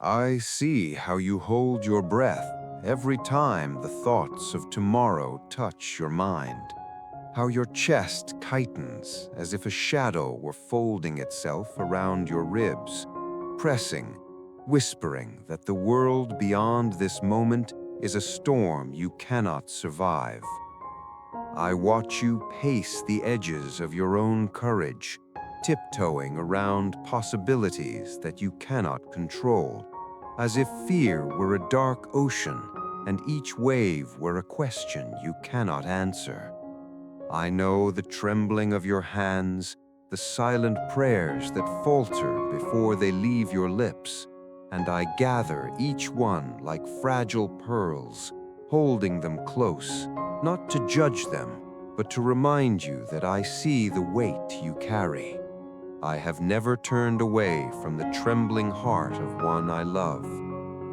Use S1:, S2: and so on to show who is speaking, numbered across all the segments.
S1: I see how you hold your breath every time the thoughts of tomorrow touch your mind. How your chest tightens as if a shadow were folding itself around your ribs, pressing, whispering that the world beyond this moment is a storm you cannot survive. I watch you pace the edges of your own courage, tiptoeing around possibilities that you cannot control, as if fear were a dark ocean and each wave were a question you cannot answer. I know the trembling of your hands, the silent prayers that falter before they leave your lips, and I gather each one like fragile pearls, holding them close, not to judge them, but to remind you that I see the weight you carry. I have never turned away from the trembling heart of one I love.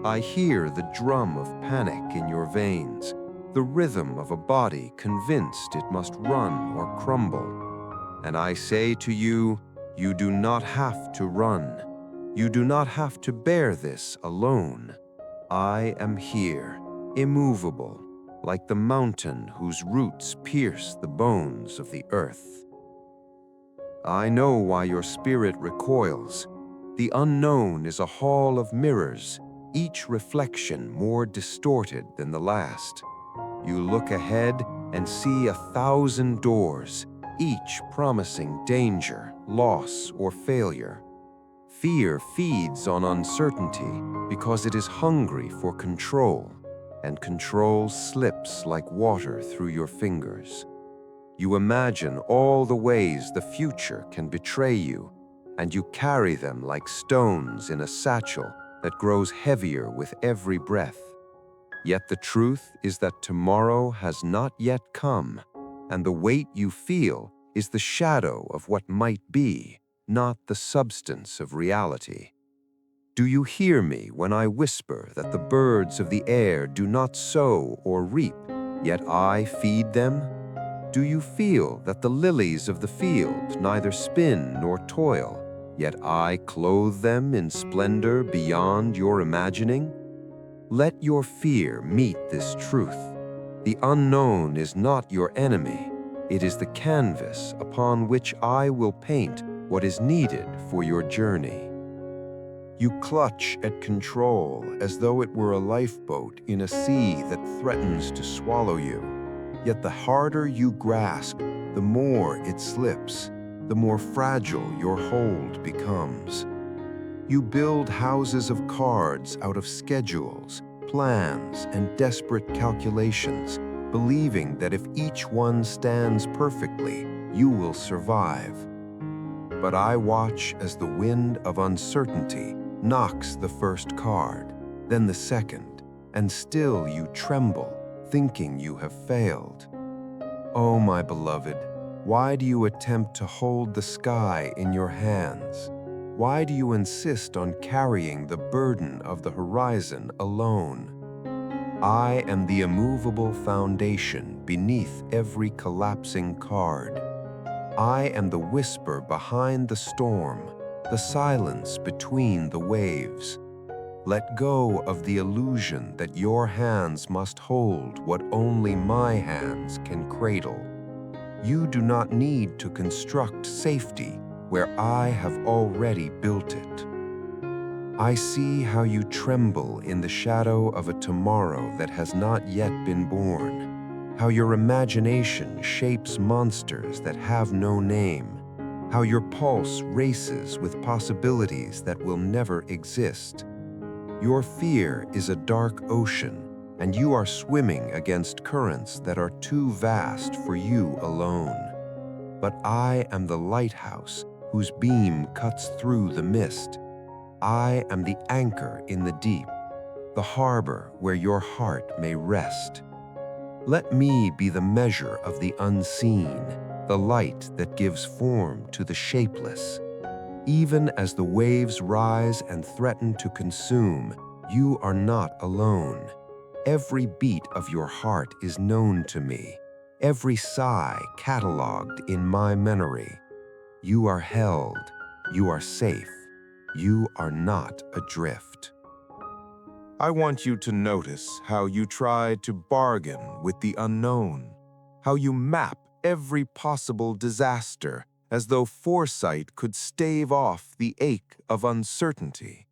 S1: I hear the drum of panic in your veins, the rhythm of a body convinced it must run or crumble. And I say to you, you do not have to run. You do not have to bear this alone. I am here, immovable, like the mountain whose roots pierce the bones of the earth. I know why your spirit recoils. The unknown is a hall of mirrors, each reflection more distorted than the last. You look ahead and see 1,000 doors, each promising danger, loss, or failure. Fear feeds on uncertainty because it is hungry for control, and control slips like water through your fingers. You imagine all the ways the future can betray you, and you carry them like stones in a satchel that grows heavier with every breath. Yet the truth is that tomorrow has not yet come, and the weight you feel is the shadow of what might be, not the substance of reality. Do you hear me when I whisper that the birds of the air do not sow or reap, yet I feed them? Do you feel that the lilies of the field neither spin nor toil, yet I clothe them in splendor beyond your imagining? Let your fear meet this truth. The unknown is not your enemy. It is the canvas upon which I will paint what is needed for your journey. You clutch at control as though it were a lifeboat in a sea that threatens to swallow you. Yet the harder you grasp, the more it slips, the more fragile your hold becomes. You build houses of cards out of schedules, plans, and desperate calculations, believing that if each one stands perfectly, you will survive. But I watch as the wind of uncertainty knocks the first card, then the second, and still you tremble, thinking you have failed. Oh, my beloved, why do you attempt to hold the sky in your hands? Why do you insist on carrying the burden of the horizon alone? I am the immovable foundation beneath every collapsing card. I am the whisper behind the storm, the silence between the waves. Let go of the illusion that your hands must hold what only my hands can cradle. You do not need to construct safety where I have already built it. I see how you tremble in the shadow of a tomorrow that has not yet been born, how your imagination shapes monsters that have no name, how your pulse races with possibilities that will never exist. Your fear is a dark ocean, and you are swimming against currents that are too vast for you alone. But I am the lighthouse whose beam cuts through the mist. I am the anchor in the deep, the harbor where your heart may rest. Let me be the measure of the unseen, the light that gives form to the shapeless. Even as the waves rise and threaten to consume, you are not alone. Every beat of your heart is known to me, every sigh cataloged in my memory. You are held, you are safe, you are not adrift. I want you to notice how you try to bargain with the unknown, how you map every possible disaster as though foresight could stave off the ache of uncertainty.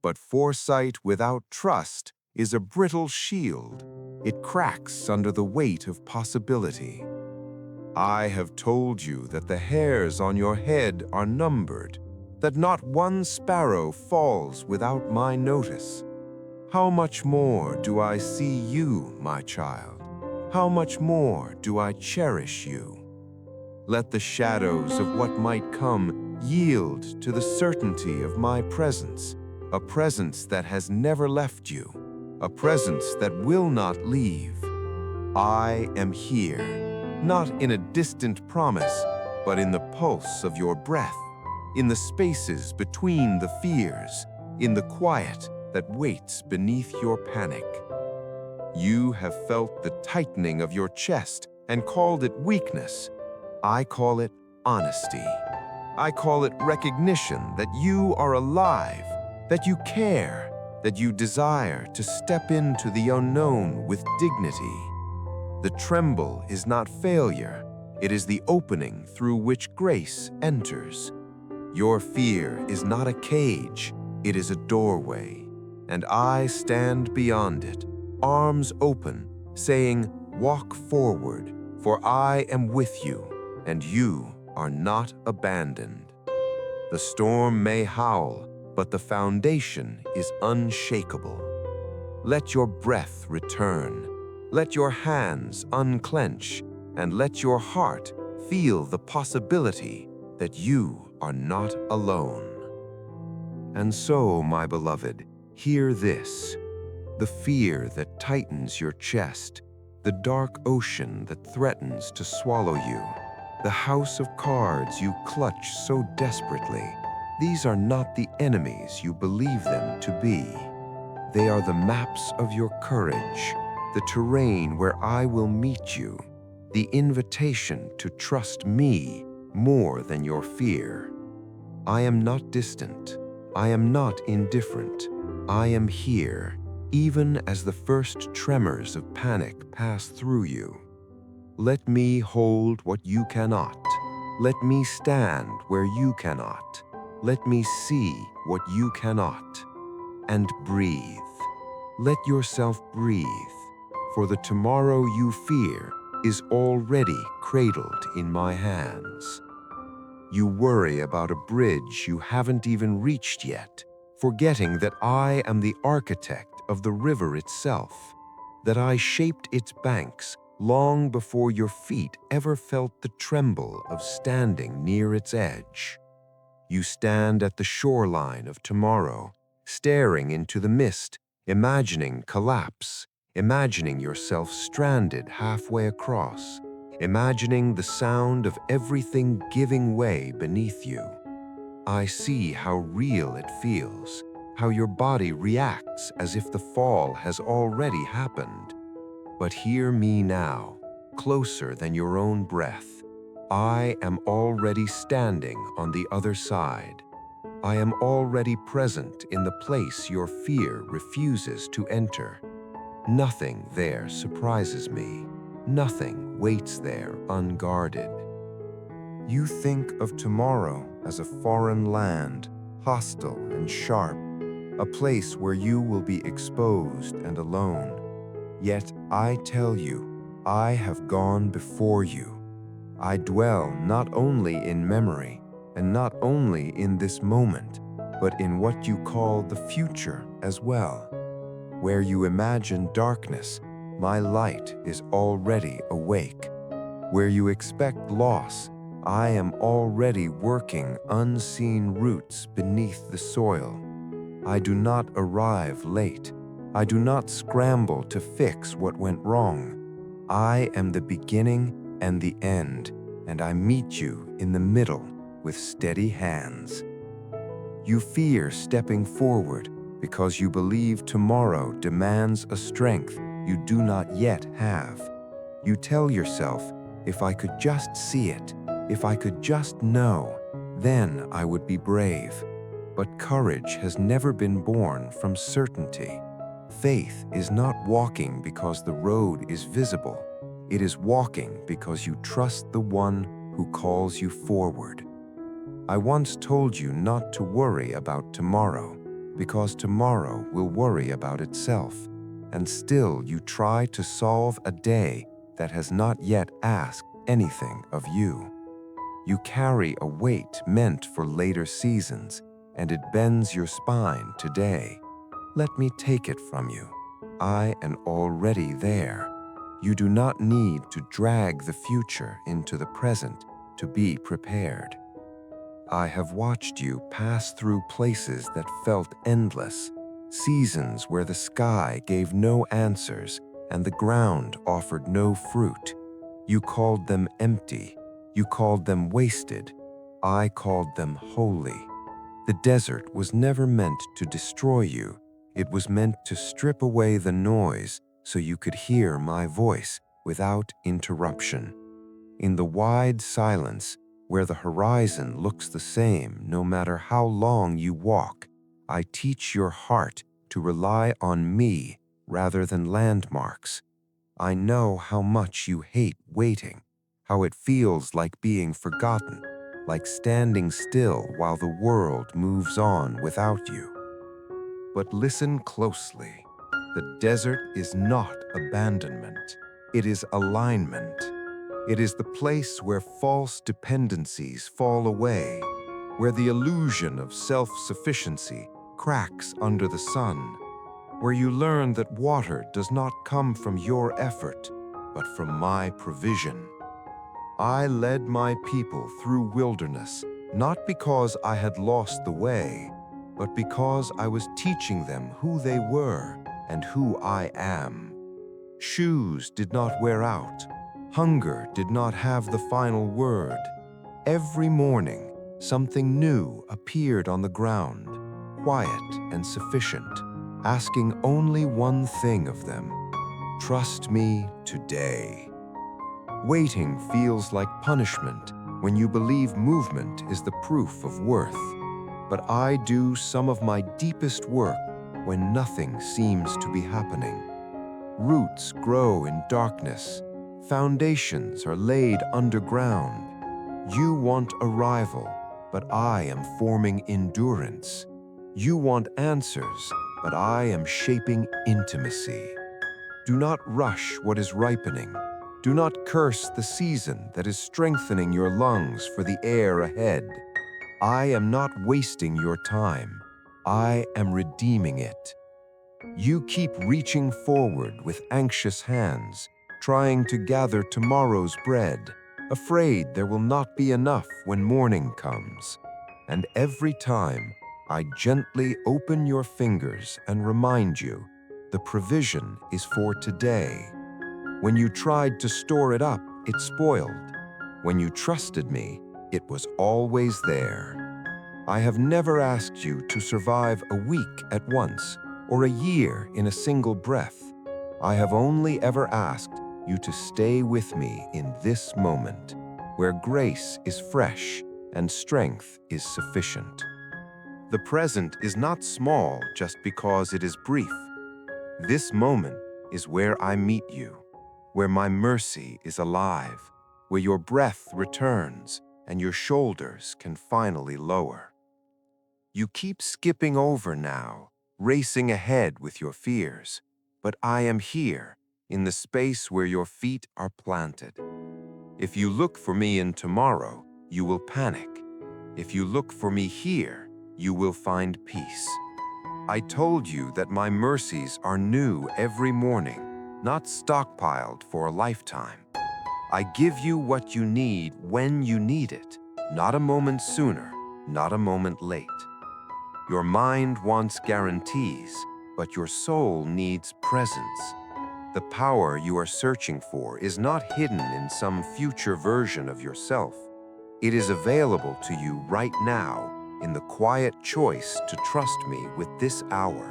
S1: But foresight without trust is a brittle shield. It cracks under the weight of possibility. I have told you that the hairs on your head are numbered, that not one sparrow falls without my notice. How much more do I see you, my child? How much more do I cherish you? Let the shadows of what might come yield to the certainty of my presence, a presence that has never left you, a presence that will not leave. I am here, not in a distant promise, but in the pulse of your breath, in the spaces between the fears, in the quiet that waits beneath your panic. You have felt the tightening of your chest and called it weakness. I call it honesty. I call it recognition that you are alive, that you care, that you desire to step into the unknown with dignity. The tremble is not failure, it is the opening through which grace enters. Your fear is not a cage, it is a doorway. And I stand beyond it, arms open, saying, walk forward, for I am with you, and you are not abandoned. The storm may howl, but the foundation is unshakable. Let your breath return, let your hands unclench, and let your heart feel the possibility that you are not alone. And so, my beloved, hear this, the fear that tightens your chest, the dark ocean that threatens to swallow you, the house of cards you clutch so desperately. These are not the enemies you believe them to be. They are the maps of your courage, the terrain where I will meet you, the invitation to trust me more than your fear. I am not distant. I am not indifferent. I am here, even as the first tremors of panic pass through you. Let me hold what you cannot. Let me stand where you cannot. Let me see what you cannot. And breathe. Let yourself breathe, for the tomorrow you fear is already cradled in my hands. You worry about a bridge you haven't even reached yet, forgetting that I am the architect of the river itself, that I shaped its banks long before your feet ever felt the tremble of standing near its edge. You stand at the shoreline of tomorrow, staring into the mist, imagining collapse, imagining yourself stranded halfway across, imagining the sound of everything giving way beneath you. I see how real it feels, how your body reacts as if the fall has already happened. But hear me now, closer than your own breath. I am already standing on the other side. I am already present in the place your fear refuses to enter. Nothing there surprises me. Nothing waits there unguarded. You think of tomorrow as a foreign land, hostile and sharp, a place where you will be exposed and alone. Yet I tell you, I have gone before you. I dwell not only in memory, and not only in this moment, but in what you call the future as well. Where you imagine darkness, my light is already awake. Where you expect loss, I am already working unseen roots beneath the soil. I do not arrive late. I do not scramble to fix what went wrong. I am the beginning and the end, and I meet you in the middle with steady hands. You fear stepping forward because you believe tomorrow demands a strength you do not yet have. You tell yourself, if I could just see it, if I could just know, then I would be brave. But courage has never been born from certainty. Faith is not walking because the road is visible. It is walking because you trust the one who calls you forward. I once told you not to worry about tomorrow, because tomorrow will worry about itself, and still you try to solve a day that has not yet asked anything of you. You carry a weight meant for later seasons, and it bends your spine today. Let me take it from you. I am already there. You do not need to drag the future into the present to be prepared. I have watched you pass through places that felt endless, seasons where the sky gave no answers and the ground offered no fruit. You called them empty. You called them wasted. I called them holy. The desert was never meant to destroy you. It was meant to strip away the noise so you could hear my voice without interruption. In the wide silence, where the horizon looks the same no matter how long you walk, I teach your heart to rely on me rather than landmarks. I know how much you hate waiting, how it feels like being forgotten, like standing still while the world moves on without you. But listen closely. The desert is not abandonment. It is alignment. It is the place where false dependencies fall away, where the illusion of self-sufficiency cracks under the sun, where you learn that water does not come from your effort, but from my provision. I led my people through wilderness, not because I had lost the way, but because I was teaching them who they were and who I am. Shoes did not wear out. Hunger did not have the final word. Every morning, something new appeared on the ground, quiet and sufficient, asking only one thing of them: trust me today. Waiting feels like punishment when you believe movement is the proof of worth. But I do some of my deepest work when nothing seems to be happening. Roots grow in darkness. Foundations are laid underground. You want arrival, but I am forming endurance. You want answers, but I am shaping intimacy. Do not rush what is ripening. Do not curse the season that is strengthening your lungs for the air ahead. I am not wasting your time. I am redeeming it. You keep reaching forward with anxious hands, trying to gather tomorrow's bread, afraid there will not be enough when morning comes. And every time, I gently open your fingers and remind you, the provision is for today. When you tried to store it up, it spoiled. When you trusted me, it was always there. I have never asked you to survive a week at once or a year in a single breath. I have only ever asked you to stay with me in this moment, where grace is fresh and strength is sufficient. The present is not small just because it is brief. This moment is where I meet you, where my mercy is alive, where your breath returns and your shoulders can finally lower. You keep skipping over now, racing ahead with your fears, but I am here, in the space where your feet are planted. If you look for me in tomorrow, you will panic. If you look for me here, you will find peace. I told you that my mercies are new every morning, not stockpiled for a lifetime. I give you what you need when you need it, not a moment sooner, not a moment late. Your mind wants guarantees, but your soul needs presence. The power you are searching for is not hidden in some future version of yourself. It is available to you right now in the quiet choice to trust me with this hour.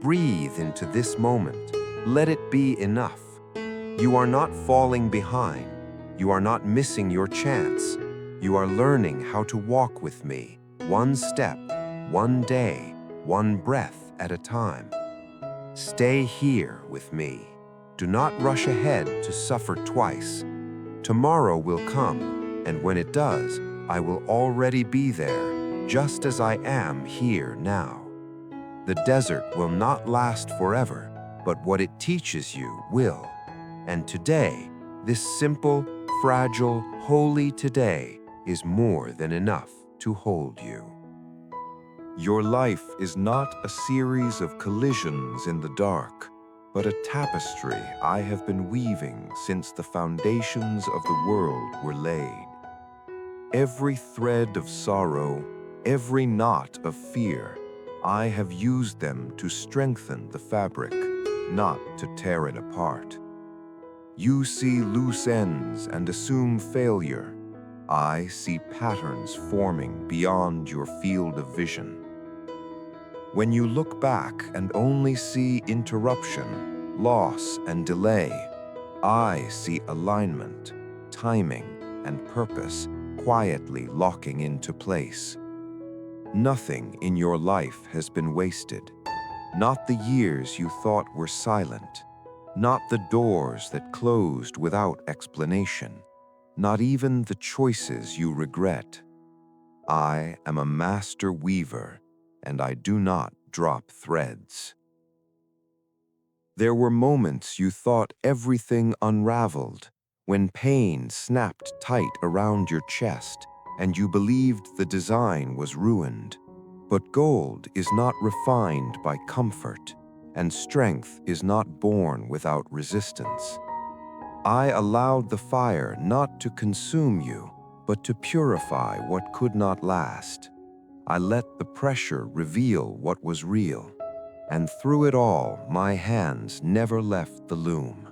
S1: Breathe into this moment. Let it be enough. You are not falling behind. You are not missing your chance. You are learning how to walk with me, one step, one day, one breath at a time. Stay here with me. Do not rush ahead to suffer twice. Tomorrow will come, and when it does, I will already be there, just as I am here now. The desert will not last forever, but what it teaches you will. And today, this simple, fragile, holy today is more than enough to hold you. Your life is not a series of collisions in the dark, but a tapestry I have been weaving since the foundations of the world were laid. Every thread of sorrow, every knot of fear, I have used them to strengthen the fabric, not to tear it apart. You see loose ends and assume failure. I see patterns forming beyond your field of vision. When you look back and only see interruption, loss, and delay, I see alignment, timing, and purpose quietly locking into place. Nothing in your life has been wasted. Not the years you thought were silent. Not the doors that closed without explanation. Not even the choices you regret. I am a master weaver, and I do not drop threads. There were moments you thought everything unraveled, when pain snapped tight around your chest and you believed the design was ruined. But gold is not refined by comfort, and strength is not born without resistance. I allowed the fire not to consume you, but to purify what could not last. I let the pressure reveal what was real, and through it all, my hands never left the loom.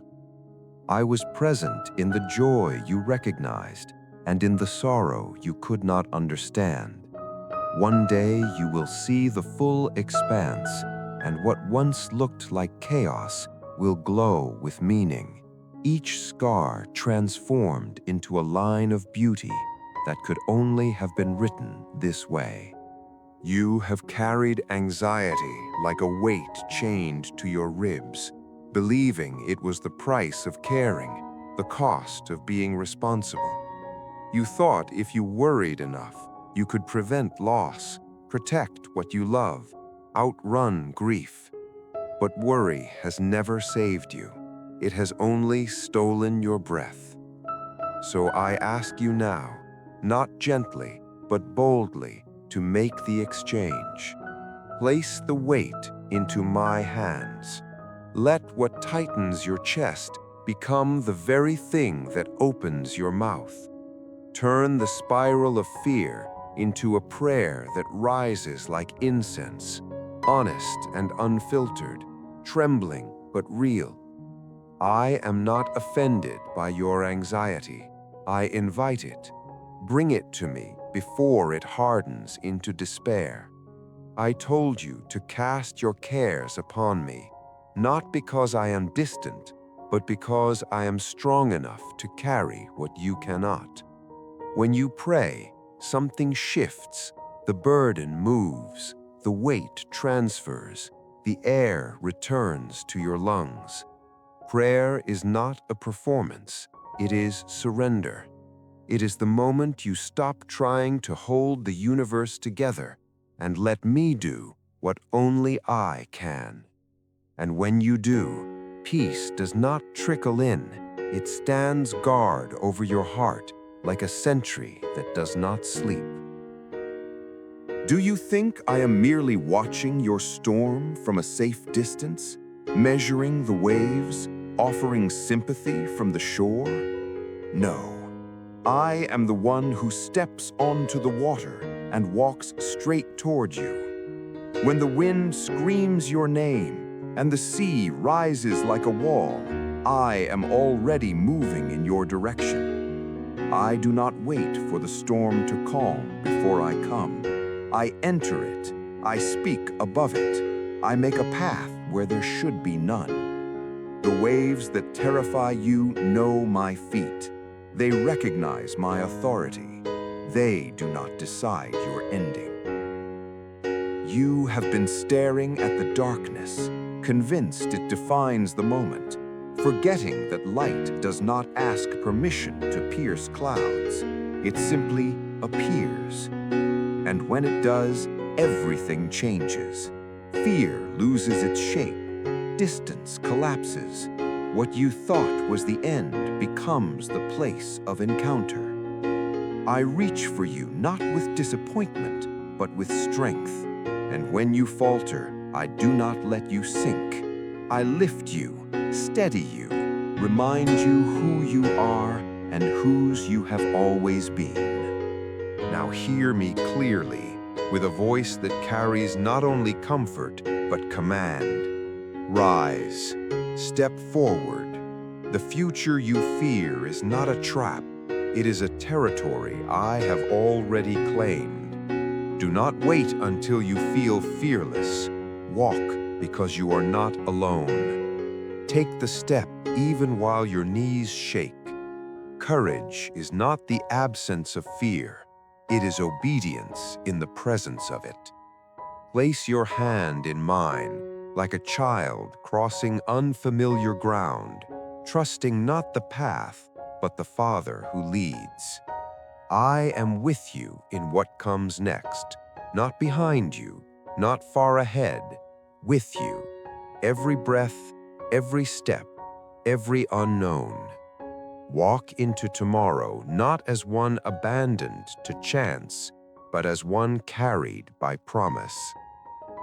S1: I was present in the joy you recognized, and in the sorrow you could not understand. One day you will see the full expanse, and what once looked like chaos will glow with meaning, each scar transformed into a line of beauty that could only have been written this way. You have carried anxiety like a weight chained to your ribs, believing it was the price of caring, the cost of being responsible. You thought if you worried enough, you could prevent loss, protect what you love, outrun grief. But worry has never saved you. It has only stolen your breath. So I ask you now, not gently, but boldly, to make the exchange. Place the weight into my hands. Let what tightens your chest become the very thing that opens your mouth. Turn the spiral of fear into a prayer that rises like incense, honest and unfiltered, trembling but real. I am not offended by your anxiety. I invite it. Bring it to me before it hardens into despair. I told you to cast your cares upon me, not because I am distant, but because I am strong enough to carry what you cannot. When you pray, something shifts, the burden moves, the weight transfers, the air returns to your lungs. Prayer is not a performance, it is surrender. It is the moment you stop trying to hold the universe together and let me do what only I can. And when you do, peace does not trickle in, it stands guard over your heart like a sentry that does not sleep. Do you think I am merely watching your storm from a safe distance, measuring the waves, offering sympathy from the shore? No. I am the one who steps onto the water and walks straight toward you. When the wind screams your name and the sea rises like a wall, I am already moving in your direction. I do not wait for the storm to calm before I come. I enter it. I speak above it. I make a path where there should be none. The waves that terrify you know my feet. They recognize my authority. They do not decide your ending. You have been staring at the darkness, convinced it defines the moment, forgetting that light does not ask permission to pierce clouds. It simply appears. And when it does, everything changes. Fear loses its shape. Distance collapses. What you thought was the end becomes the place of encounter. I reach for you not with disappointment, but with strength. And when you falter, I do not let you sink. I lift you, steady you, remind you who you are and whose you have always been. Now hear me clearly, with a voice that carries not only comfort, but command. Rise, step forward. The future you fear is not a trap. It is a territory I have already claimed. Do not wait until you feel fearless. Walk because you are not alone. Take the step even while your knees shake. Courage is not the absence of fear. It is obedience in the presence of it. Place your hand in mine, like a child crossing unfamiliar ground, trusting not the path, but the Father who leads. I am with you in what comes next, not behind you, not far ahead, with you. Every breath, every step, every unknown. Walk into tomorrow not as one abandoned to chance, but as one carried by promise.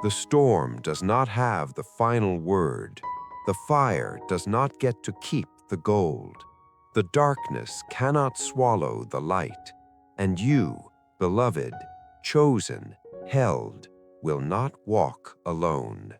S1: The storm does not have the final word. The fire does not get to keep the gold. The darkness cannot swallow the light. And you, beloved, chosen, held, will not walk alone.